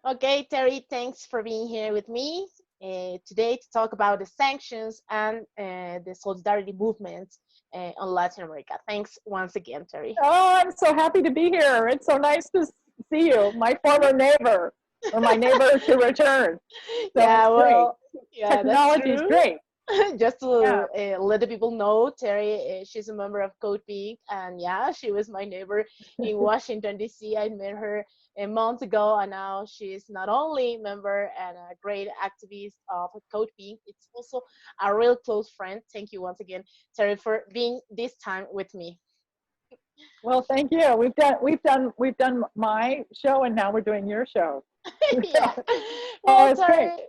Okay, Terry, thanks for being here with me today to talk about the sanctions and the solidarity movement on Latin America. Thanks once again, Terry. Oh, I'm so happy to be here. It's so nice to see you, my former neighbor, or my neighbor to return. So Yeah, it's great. well, yeah, that's Technology is true. great. Just to Yeah. let the people know, Terry, she's a member of Code Pink, and yeah, she was my neighbor in Washington D.C. I met her a month ago, and now she's not only member and a great activist of Code Pink, it's also a real close friend. Thank you once again, Terry, for being this time with me. Well, thank you. We've done my show, and now we're doing your show. Yeah. Oh, Well, it's great.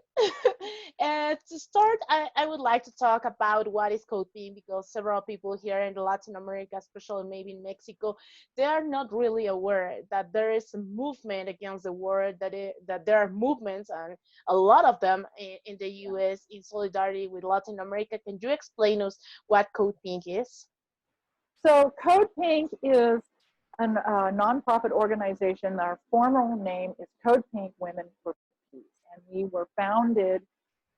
Tari, to start, I would like to talk about what is coping because several people here in Latin America, especially maybe in Mexico, they are not really aware that there is a movement against the war, that there are movements and a lot of them in the US in solidarity with Latin America. Can you explain us what Code Pink is? So Code Pink is a nonprofit organization. Our formal name is Code Pink Women for Peace, and we were founded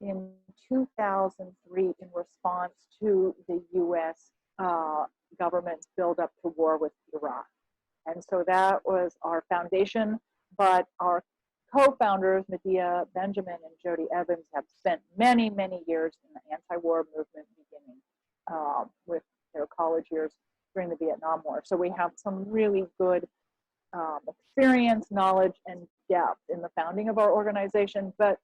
in 2003 in response to the U.S. Government's buildup to war with Iraq. And so that was our foundation, but our co-founders, Medea Benjamin and Jody Evans, have spent many, many years in the anti-war movement beginning with their college years during the Vietnam War. So we have some really good experience, knowledge, and depth in the founding of our organization. But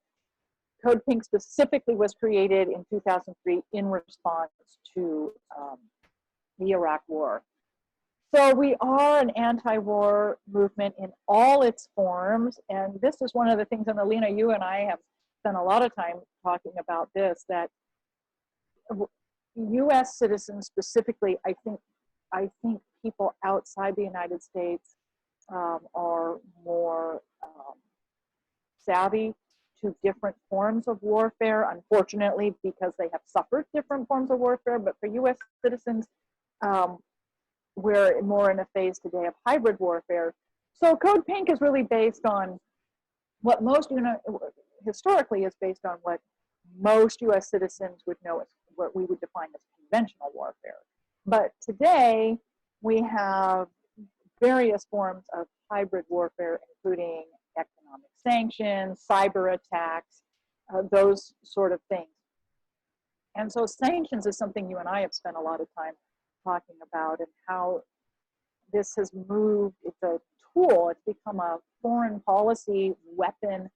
Code Pink specifically was created in 2003 in response to the Iraq War. So we are an anti-war movement in all its forms. And this is one of the things, and Alina, you and I have spent a lot of time talking about this, that US citizens specifically, I think people outside the United States are more savvy to different forms of warfare, unfortunately, because they have suffered different forms of warfare. But for US citizens, we're more in a phase today of hybrid warfare. So Code Pink is really based on what historically is based on what most US citizens would know as what we would define as conventional warfare. But today, we have various forms of hybrid warfare, including economic sanctions, cyber attacks, those sort of things. And so sanctions is something you and I have spent a lot of time talking about, and how this has moved. It's a tool. It's become a foreign policy weapon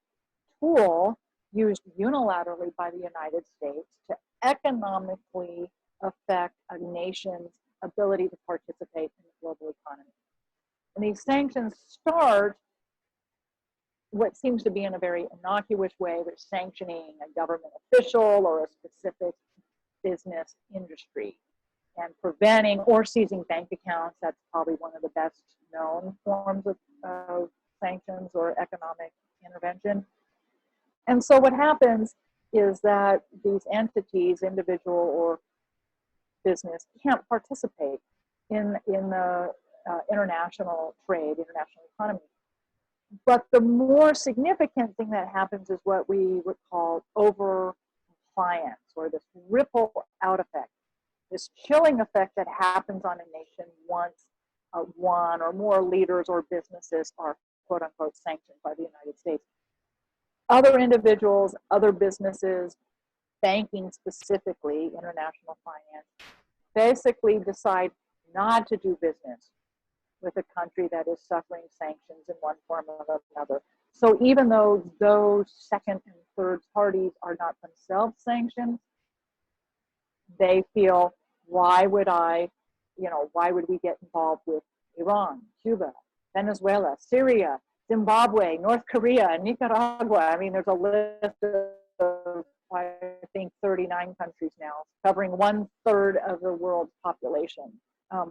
tool used unilaterally by the United States to economically affect a nation's ability to participate in the global economy. And these sanctions start what seems to be in a very innocuous way. They're sanctioning a government official or a specific business industry and preventing or seizing bank accounts. That's probably one of the best known forms of sanctions or economic intervention. And so what happens is that these entities, individual or business, can't participate in the international trade, international economy. But the more significant thing that happens is what we would call over compliance, or this ripple out effect, this chilling effect that happens on a nation once one or more leaders or businesses are quote unquote sanctioned by the United States. Other individuals, other businesses, banking specifically, international finance, basically decide not to do business with a country that is suffering sanctions in one form or another. So even though those second and third parties are not themselves sanctioned, they feel, why would we get involved with Iran, Cuba, Venezuela, Syria, Zimbabwe, North Korea, Nicaragua? I mean, there's a list of, I think, 39 countries now, covering 1/3 of the world's population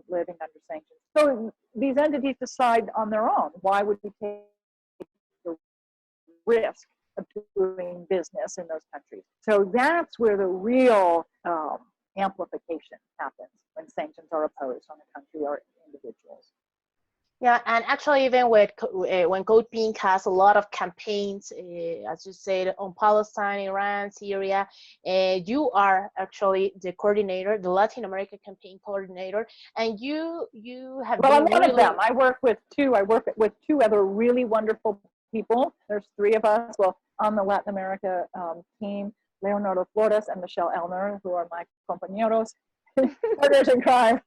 living under sanctions. So these entities decide on their own, why would we take the risk of doing business in those countries? So that's where the real amplification happens when sanctions are opposed on a country or individuals. Yeah, and actually, even when Code Pink has a lot of campaigns, as you said, on Palestine, Iran, Syria, you are actually the coordinator, the Latin America campaign coordinator, and you have Well, I'm been one of them. really. I work with two. I work with two other really wonderful people. There's three of us. Well, on the Latin America team, Leonardo Flores and Michelle Elner, who are my compañeros, partners in crime.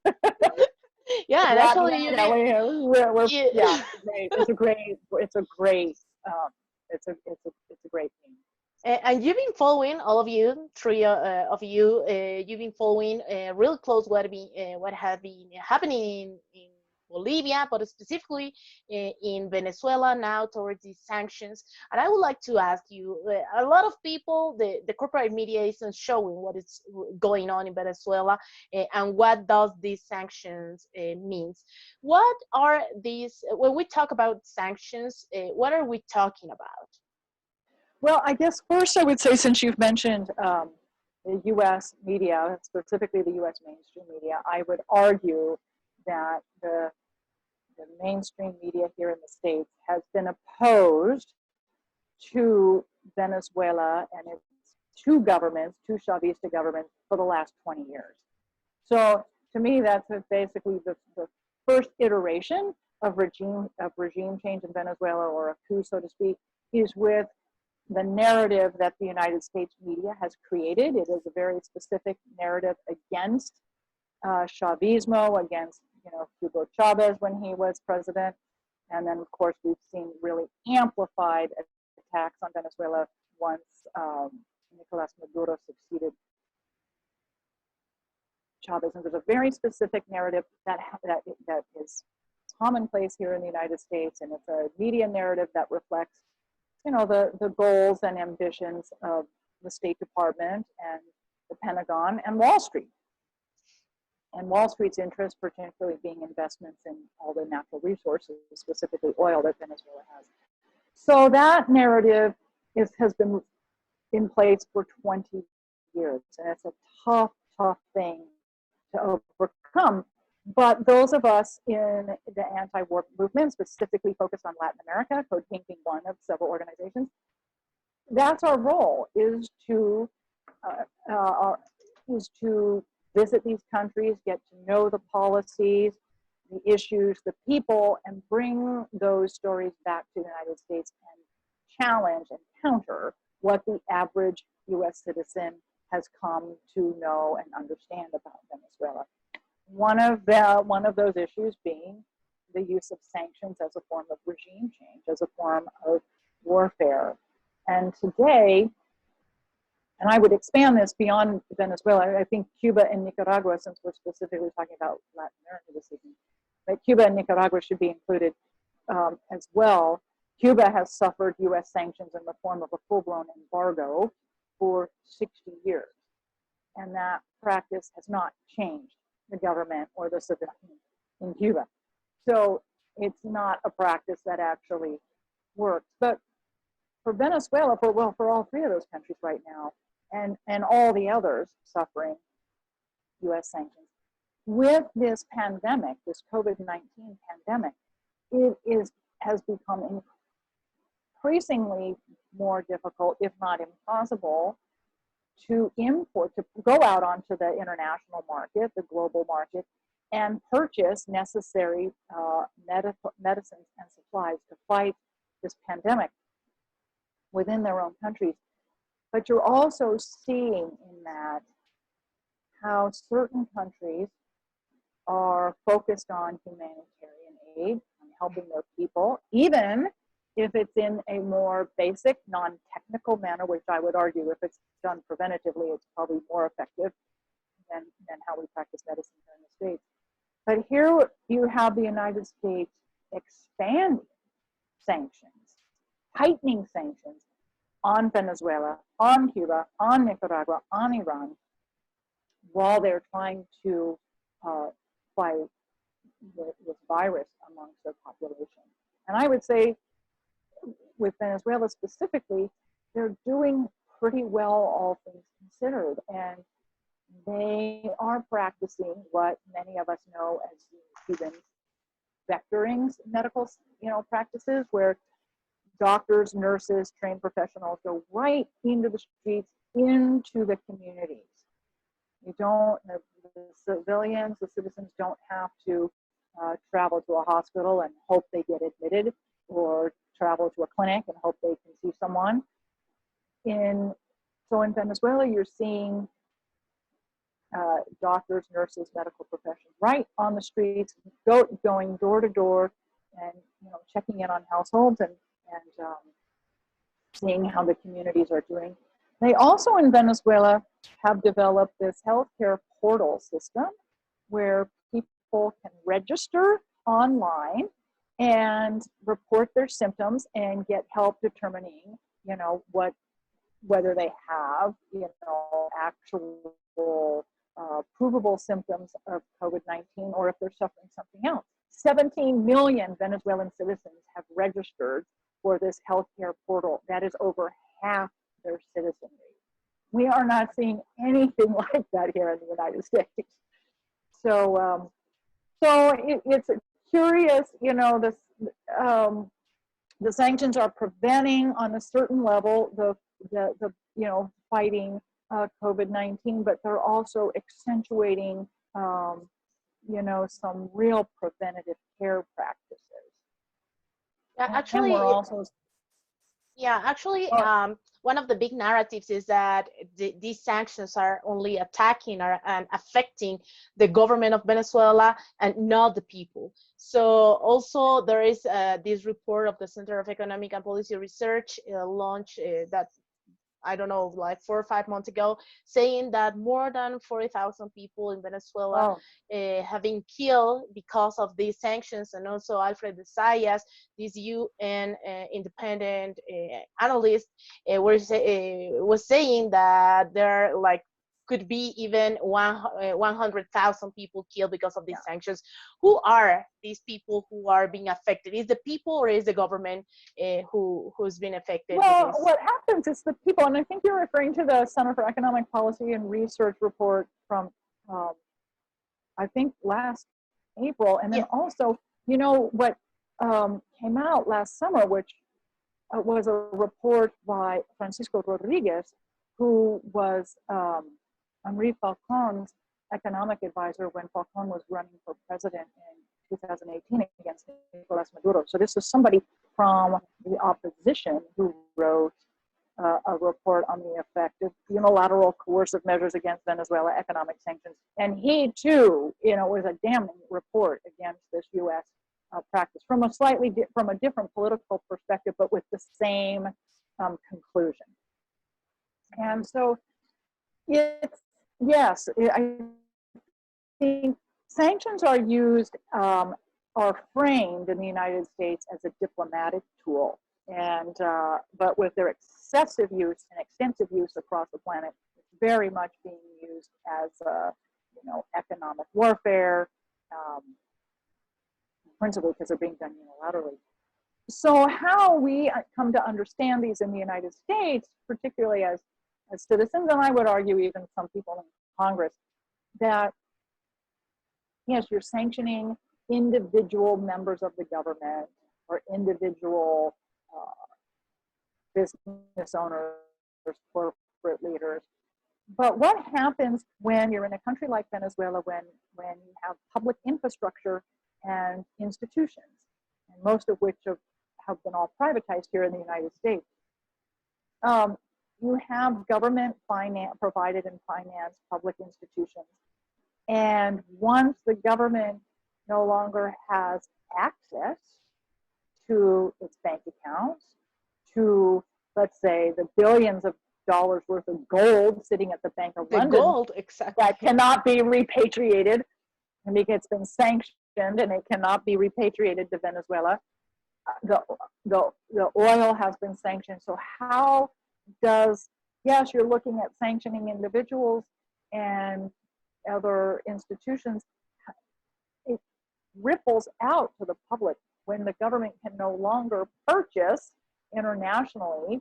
Yeah, and Latin, actually, you've been. Ellie, yeah, Yeah. it's a great, um, it's a great team. And you've been following all of you, three of you. You've been following real close what has been happening in Bolivia, but specifically in Venezuela now towards these sanctions. And I would like to ask you: a lot of people, the corporate media isn't showing what is going on in Venezuela and what does these sanctions means. What are these? When we talk about sanctions, what are we talking about? Well, I guess first I would say, since you've mentioned the U.S. media, specifically the U.S. mainstream media, I would argue that the mainstream media here in the States has been opposed to Venezuela and its two governments, two Chavista governments, for the last 20 years. So to me, that's basically the first iteration of regime change in Venezuela, or a coup, so to speak, is with the narrative that the United States media has created. It is a very specific narrative against Chavismo, against Hugo Chavez when he was president, and then of course we've seen really amplified attacks on Venezuela once Nicolas Maduro succeeded Chavez. And there's a very specific narrative that is commonplace here in the United States, and it's a media narrative that reflects the goals and ambitions of the State Department and the Pentagon and Wall Street. And Wall Street's interest, particularly being investments in all the natural resources, specifically oil, that Venezuela has. So that narrative has been in place for 20 years, and it's a tough, tough thing to overcome. But those of us in the anti-war movement, specifically focused on Latin America, Code Pink being one of several organizations, that's our role, is to visit these countries, get to know the policies, the issues, the people, and bring those stories back to the United States and challenge and counter what the average U.S. citizen has come to know and understand about Venezuela. One of those issues being the use of sanctions as a form of regime change, as a form of warfare. And today, and I would expand this beyond Venezuela, I think Cuba and Nicaragua, since we're specifically talking about Latin America this evening, but Cuba and Nicaragua should be included as well. Cuba has suffered U.S. sanctions in the form of a full-blown embargo for 60 years. And that practice has not changed the government or the civilians in Cuba. So it's not a practice that actually works. But for Venezuela, for all three of those countries right now, and all the others suffering U.S. sanctions, with this pandemic, this COVID-19 pandemic, has become increasingly more difficult, if not impossible, to go out onto the international market, the global market, and purchase necessary medicines and supplies to fight this pandemic within their own countries. But you're also seeing in that how certain countries are focused on humanitarian aid, on helping their people, even if it's in a more basic, non-technical manner, which I would argue if it's done preventatively, it's probably more effective than how we practice medicine here in the States. But here you have the United States expanding sanctions, tightening sanctions on Venezuela, on Cuba, on Nicaragua, on Iran, while they're trying to fight this virus amongst their population. And I would say, with Venezuela specifically, they're doing pretty well, all things considered. And they are practicing what many of us know as Cubans vectoring medical, practices where doctors, nurses, trained professionals go right into the streets, into the communities. You don't, the civilians, the citizens don't have to travel to a hospital and hope they get admitted, or travel to a clinic and hope they can see someone. So in Venezuela, you're seeing doctors, nurses, medical professionals right on the streets, going door to door, and checking in on households and seeing how the communities are doing. They also in Venezuela have developed this healthcare portal system where people can register online and report their symptoms and get help determining, whether they have, actual provable symptoms of COVID-19 or if they're suffering something else. 17 million Venezuelan citizens have registered for this healthcare portal. That is over half their citizenry. We are not seeing anything like that here in the United States. So, it's curious, the sanctions are preventing on a certain level the fighting COVID-19, but they're also accentuating, some real preventative care practices. Yeah, And we're actually, also one of the big narratives is that these sanctions are only attacking and affecting the government of Venezuela and not the people. So also there is this report of the Center of Economic and Policy Research launched that I don't know, like 4 or 5 months ago, saying that more than 40,000 people in Venezuela have been killed because of these sanctions. And also Alfred de Zayas, this UN independent analyst, was saying that there could be even 100,000 people killed because of these sanctions. Who are these people who are being affected? Is the people or is the government who's been affected? Well, what happens is the people, and I think you're referring to the Center for Economic Policy and Research report from, I think, last April. And then also, what came out last summer, which was a report by Francisco Rodriguez, who was Henri Falcon's economic advisor when Falcon was running for president in 2018 against Nicolas Maduro. So this is somebody from the opposition who wrote a report on the effect of unilateral coercive measures against Venezuela, economic sanctions. And he too, was a damning report against this U.S. Practice from a different political perspective, but with the same conclusion. And so I think sanctions are used, are framed in the United States as a diplomatic tool, and but with their excessive use and extensive use across the planet, it's very much being used as economic warfare, principally because they're being done unilaterally. So how we come to understand these in the United States, particularly as citizens, and I would argue even some people in Congress, that yes, you're sanctioning individual members of the government or individual business owners, corporate leaders. But what happens when you're in a country like Venezuela, when you have public infrastructure and institutions, and most of which have been all privatized here in the United States? You have government provided and financed public institutions. And once the government no longer has access to its bank accounts, to, let's say, the billions of dollars worth of gold sitting at the Bank of London, gold, exactly, that cannot be repatriated, and because it's been sanctioned and it cannot be repatriated to Venezuela, the oil has been sanctioned. So how does, yes, you're looking at sanctioning individuals and other institutions, it ripples out to the public when the government can no longer purchase internationally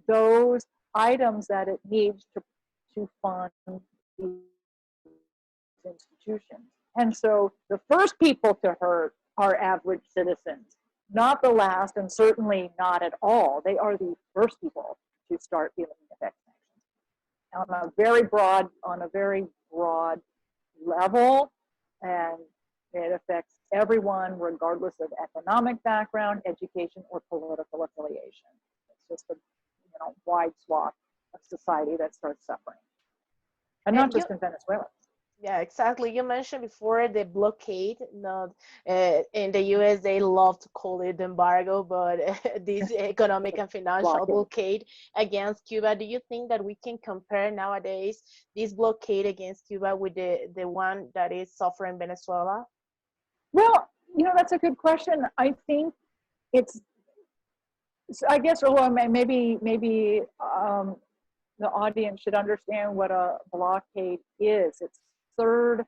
those items that it needs to fund these institutions. And so the first people to hurt our average citizens. Not the last, and certainly not at all. They are the first people to start feeling the effects on a very broad level, and it affects everyone regardless of economic background, education, or political affiliation. It's just a wide swath of society that starts suffering, and not And you, just in Venezuela. yeah, exactly. You mentioned before the blockade. Not in the US, they love to call it embargo, but this economic and financial Blockade. blockade against Cuba. Do you think that we can compare nowadays this blockade against Cuba with the one that is suffering Venezuela? Well, that's a good question. I think it's, I guess, or maybe the audience should understand what a blockade is. It's third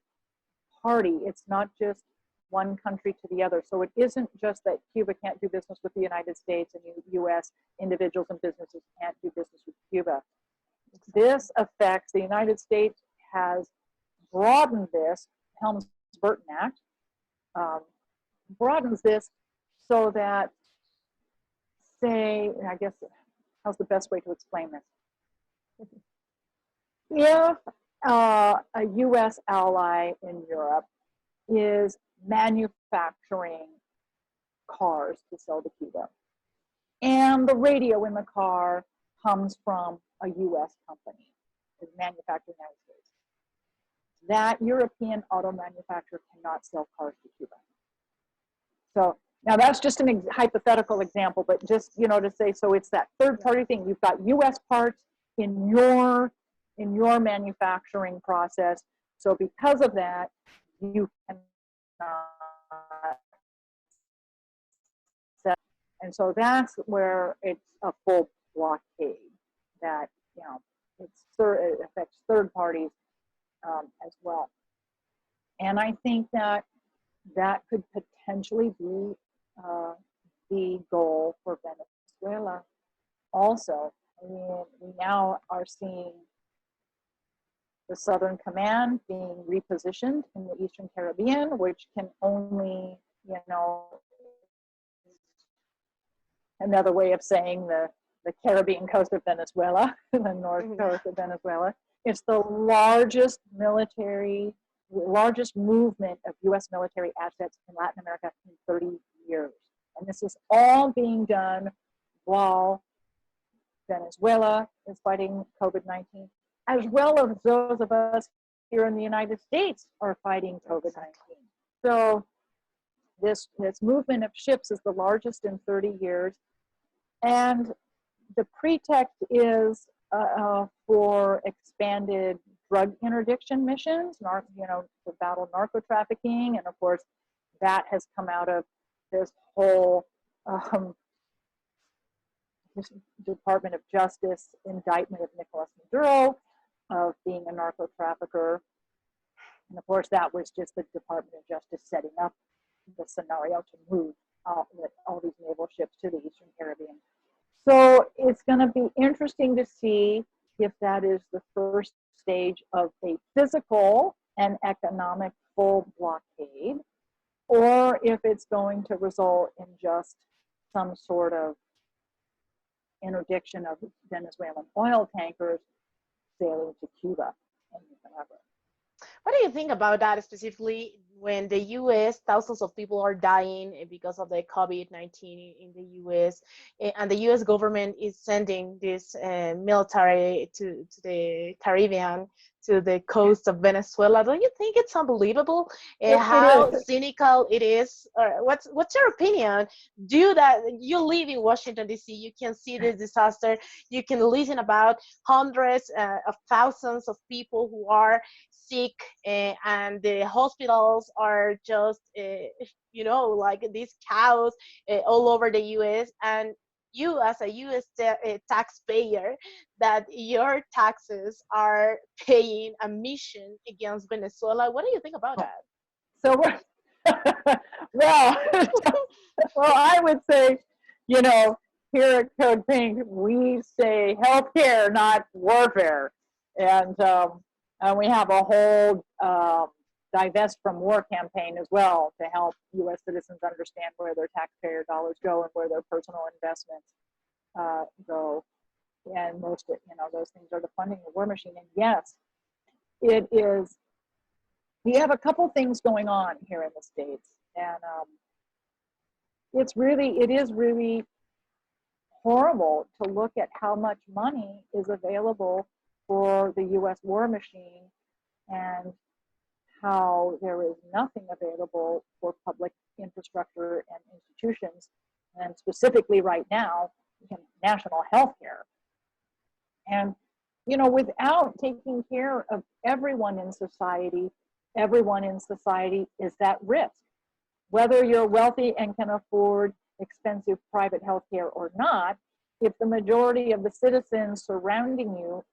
party. It's not just one country to the other. So it isn't just that Cuba can't do business with the United States and U.S. individuals and businesses can't do business with Cuba. This affects the United States has broadened this Helms-Burton Act, broadens this so that, say, I guess, how's the best way to explain this? If a U.S. ally in Europe is manufacturing cars to sell to Cuba, and the radio in the car comes from a U.S. company, is manufactured in the United States, that European auto manufacturer cannot sell cars to Cuba. So now that's just an hypothetical example, but just to say, so it's that third party thing. You've got U.S. parts in your manufacturing process. So because of that, you cannot sell. And so that's where it's a full blockade. That it affects third parties as well. And I think that could potentially be the goal for Venezuela also. I mean, we now are seeing the Southern Command being repositioned in the Eastern Caribbean, which can only, another way of saying the Caribbean coast of Venezuela, the north coast of Venezuela. It's the largest movement of U.S. military assets in Latin America in 30 years. And this is all being done while Venezuela is fighting COVID-19, as well as those of us here in the United States are fighting COVID-19. So this movement of ships is the largest in 30 years. And the pretext is for expanded drug interdiction missions, to battle narco trafficking. And of course, that has come out of this whole this Department of Justice indictment of Nicolas Maduro of being a narco trafficker. And of course, that was just the Department of Justice setting up the scenario to move all these naval ships to the Eastern Caribbean. So it's going to be interesting to see if that is the first stage of a physical and economic full blockade, or if it's going to result in just some sort of interdiction of Venezuelan oil tankers sailing to Cuba and Nicaragua. What do you think about that, specifically when the U.S., thousands of people are dying because of the COVID-19 in the U.S., and the U.S. government is sending this military to the Caribbean, to the coast of Venezuela? Don't you think it's unbelievable how cynical it is? What's your opinion? You live in Washington, D.C., you can see this disaster, you can listen about hundreds of thousands of people who are sick, and the hospitals are just like these cows all over the US, and you as a US taxpayer, that your taxes are paying a mission against Venezuela. What do you think about that? So well, I would say, here at Code Pink, we say healthcare, not warfare. And we have a whole divest from war campaign as well to help U.S. citizens understand where their taxpayer dollars go and where their personal investments go. And most of those things are the funding the war machine. And yes, it is. We have a couple things going on here in the States, and it is really horrible to look at how much money is available for the U.S. war machine and how there is nothing available for public infrastructure and institutions, and specifically right now, national health care. And, without taking care of everyone in society is at risk. Whether you're wealthy and can afford expensive private health care or not, if the majority of the citizens surrounding you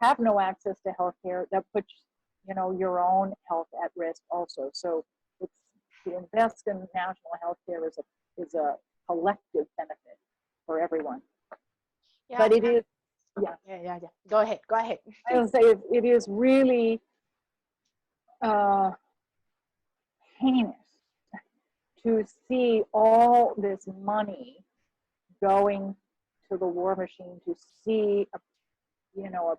have no access to health care, that puts your own health at risk also. So to invest in national health care is a collective benefit for everyone. Yeah, but it is, yeah. Go ahead. I would say it is really heinous to see all this money going to the war machine, to see the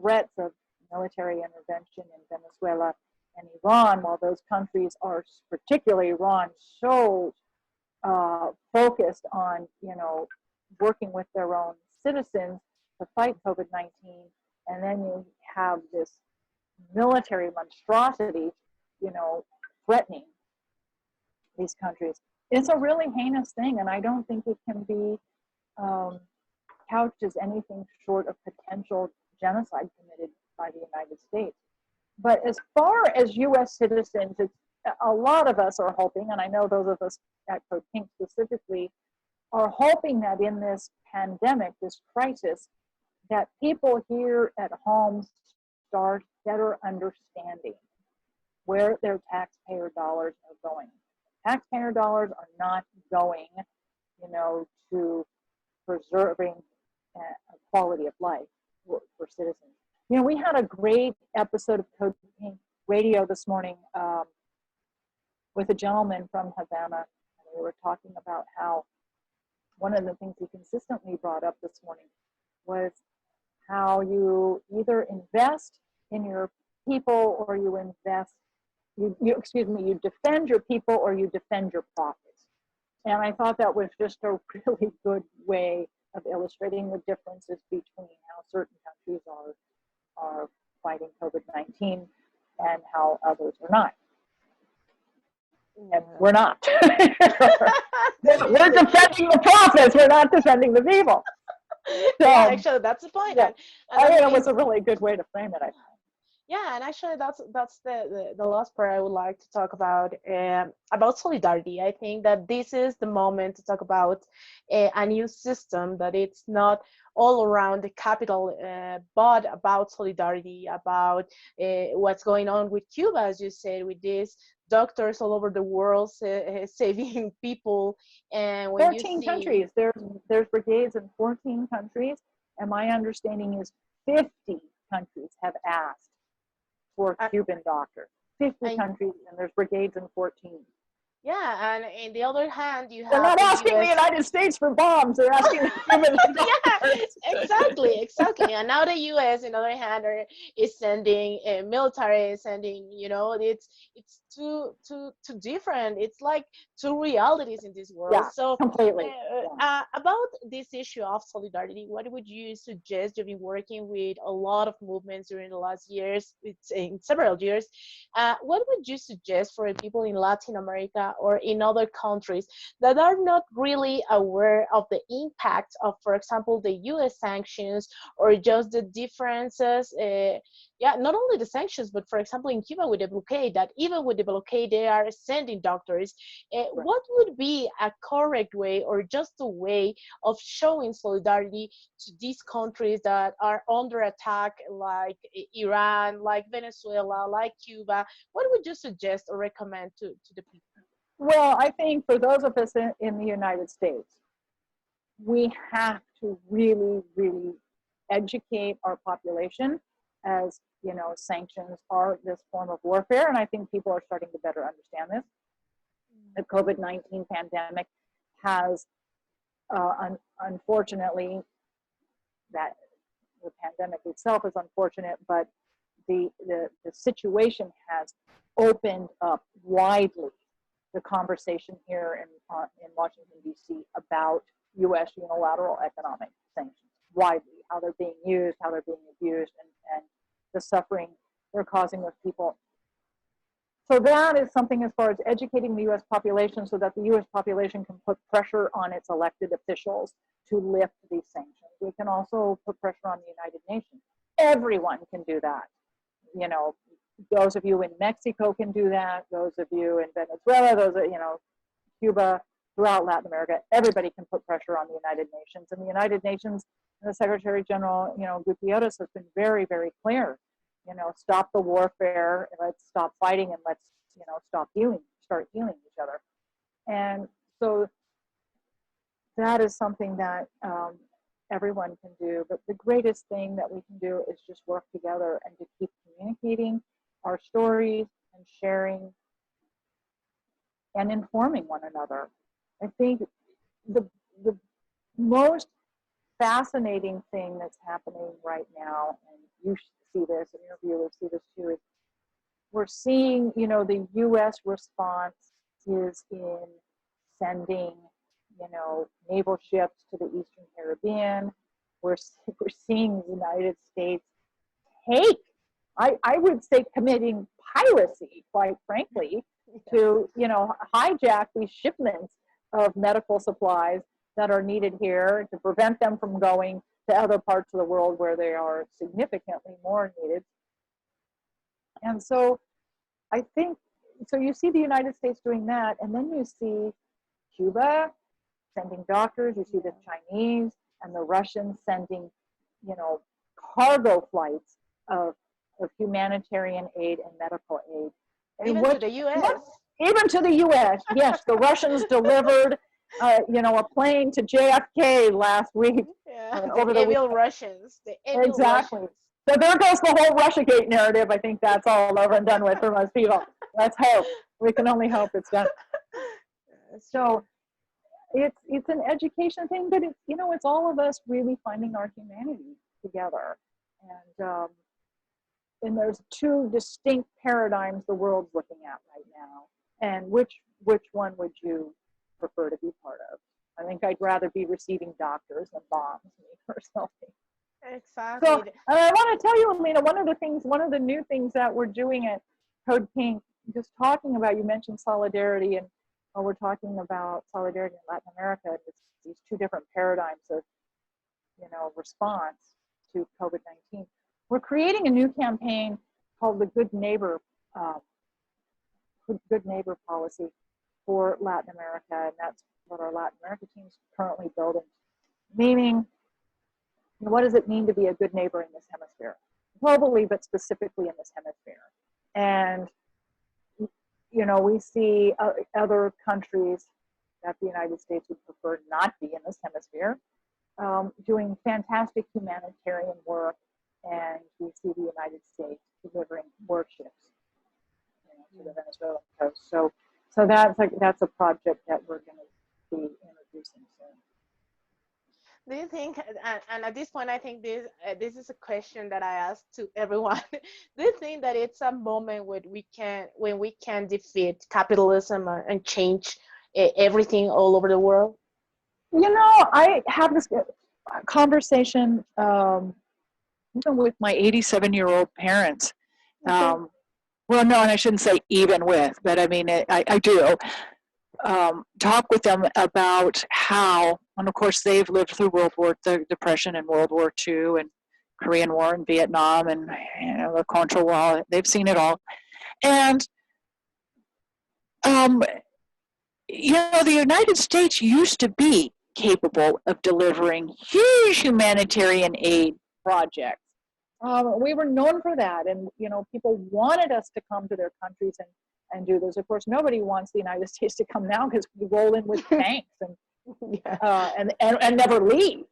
threats of military intervention in Venezuela and Iran, while those countries are, particularly Iran, so focused on working with their own citizens to fight COVID-19, and then you have this military monstrosity, threatening these countries. It's a really heinous thing, and I don't think it can be couched as anything short of potential genocide committed by the United States. But as far as U.S. citizens, a lot of us are hoping, and I know those of us at CODEPINK specifically, are hoping that in this pandemic, this crisis, that people here at home start better understanding where their taxpayer dollars are going. Taxpayer dollars are not going, to preserving quality of life for citizens. We had a great episode of CODEPINK Radio this morning with a gentleman from Havana, and we were talking about how one of the things he consistently brought up this morning was how you either invest in your people or you defend your people or you defend your profits. And I thought that was just a really good way of illustrating the differences between how certain countries are fighting COVID-19 and how others are not. And we're not. We're defending the profits. We're not defending the people. So, yeah, actually, that's the point. Yeah. And I mean, it was a really good way to frame it, I think. Yeah, and actually, that's the last part I would like to talk about solidarity. I think that this is the moment to talk about a new system, that it's not all around the capital, but about solidarity, about what's going on with Cuba, as you said, with these doctors all over the world saving people. And when 14 countries, there's brigades in 14 countries, and my understanding is 50 countries have asked for Cuban doctors. 50 countries, and there's brigades in 14. Yeah, and on the other hand, you have. They're not asking the United States for bombs. They're asking the Cuban doctors. Yeah, exactly. And now the U.S., on the other hand, is sending military, sending. It's too different. It's like two realities in this world. Yeah, so completely. About this issue of solidarity, what would you suggest? You've been working with a lot of movements during the last years, in several years. What would you suggest for people in Latin America or in other countries that are not really aware of the impact of, for example, the U.S. sanctions, or just the differences? Not only the sanctions, but for example, in Cuba with the blockade, that even with the blockade, they are sending doctors. Right. What would be a correct way, or just a way of showing solidarity to these countries that are under attack, like Iran, like Venezuela, like Cuba? What would you suggest or recommend to the people? Well, I think for those of us in the United States, we have to really, really educate our population as, sanctions are this form of warfare. And I think people are starting to better understand this. The COVID-19 pandemic has, unfortunately, that the pandemic itself is unfortunate, but the situation has opened up widely the conversation here in Washington, D.C. about U.S. unilateral economic sanctions, widely, how they're being used, how they're being abused, and the suffering they're causing with people. So that is something as far as educating the U.S. population so that the U.S. population can put pressure on its elected officials to lift these sanctions. We can also put pressure on the United Nations. Everyone can do that. Those of you in Mexico can do that. Those of you in Venezuela, Cuba, throughout Latin America, everybody can put pressure on the United Nations. And the United Nations and the Secretary General, Gutierrez, has been very, very clear. Stop the warfare, let's stop fighting, and let's, start healing each other. And so that is something that everyone can do. But the greatest thing that we can do is just work together and to keep communicating our stories and sharing and informing one another. I think the most fascinating thing that's happening right now, and you see this, and your viewers see this too, is we're seeing, the U.S. response is in sending, naval ships to the Eastern Caribbean. We're seeing the United States take, I would say, committing piracy, quite frankly, to, hijack these shipments of medical supplies that are needed here to prevent them from going to other parts of the world where they are significantly more needed. And so I think, so you see the United States doing that, and then you see Cuba sending doctors, you see the Chinese and the Russians sending, cargo flights of humanitarian aid and medical aid. And even to the U.S. Even to the U.S., yes. The Russians delivered, a plane to JFK last week. Yeah, the evil Russians. The evil exactly. Russians. So there goes the whole Russiagate narrative. I think that's all over and done with for most people. Let's hope. We can only hope it's done. So it's an education thing, but it's all of us really finding our humanity together. And there's two distinct paradigms the world's looking at right now. And which one would you prefer to be part of? I think I'd rather be receiving doctors than bombs, me personally. Exactly. So I want to tell you, Alina, one of the new things that we're doing at Code Pink, just talking about, you mentioned solidarity, and we're talking about solidarity in Latin America. It's these two different paradigms of, response to COVID-19. We're creating a new campaign called the Good Neighbor policy for Latin America, and that's what our Latin America team is currently building. Meaning, what does it mean to be a good neighbor in this hemisphere? Globally, but specifically in this hemisphere. And, we see other countries that the United States would prefer not be in this hemisphere, doing fantastic humanitarian work, and we see the United States delivering warships to the Venezuelan coast. So that's a project that we're going to be introducing soon. Do you think, and at this point, I think this is a question that I ask to everyone. Do you think that it's a moment when we can defeat capitalism and change everything all over the world? I have this conversation even with my 87-year-old parents. Well, no, and I shouldn't say even with, but I mean, I do. Talk with them about how, and of course they've lived through the Depression and World War II and Korean War and Vietnam and the Contra Wall. They've seen it all, and the United States used to be capable of delivering huge humanitarian aid projects. We were known for that, and people wanted us to come to their countries and do this. Of course, nobody wants the United States to come now because we roll in with tanks and never leave.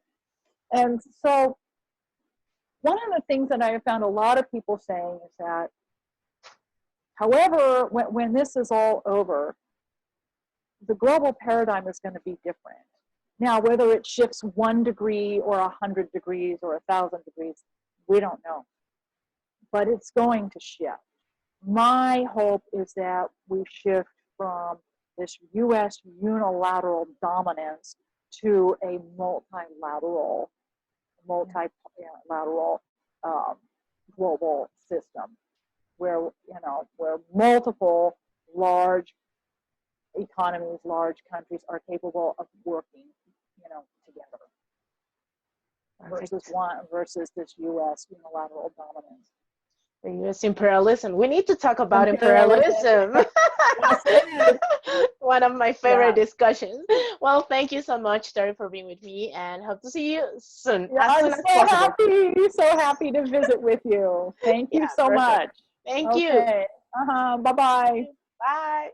And so one of the things that I have found a lot of people saying is that, however, when this is all over, the global paradigm is going to be different. Now, whether it shifts 1 degree or 100 degrees or 1,000 degrees, we don't know. But it's going to shift. My hope is that we shift from this U.S. unilateral dominance to a multilateral global system where, where multiple large economies, large countries are capable of working, together versus this U.S. unilateral dominance. The U.S. imperialism. We need to talk about Imperialism. imperialism. Yes, One of my favorite discussions. Well, thank you so much, Teri, for being with me, and hope to see you soon, Yeah, as I'm soon as possible. so happy to visit with you. Thank you Yeah, so perfect. much. Thank you. Okay. Bye-bye. Bye.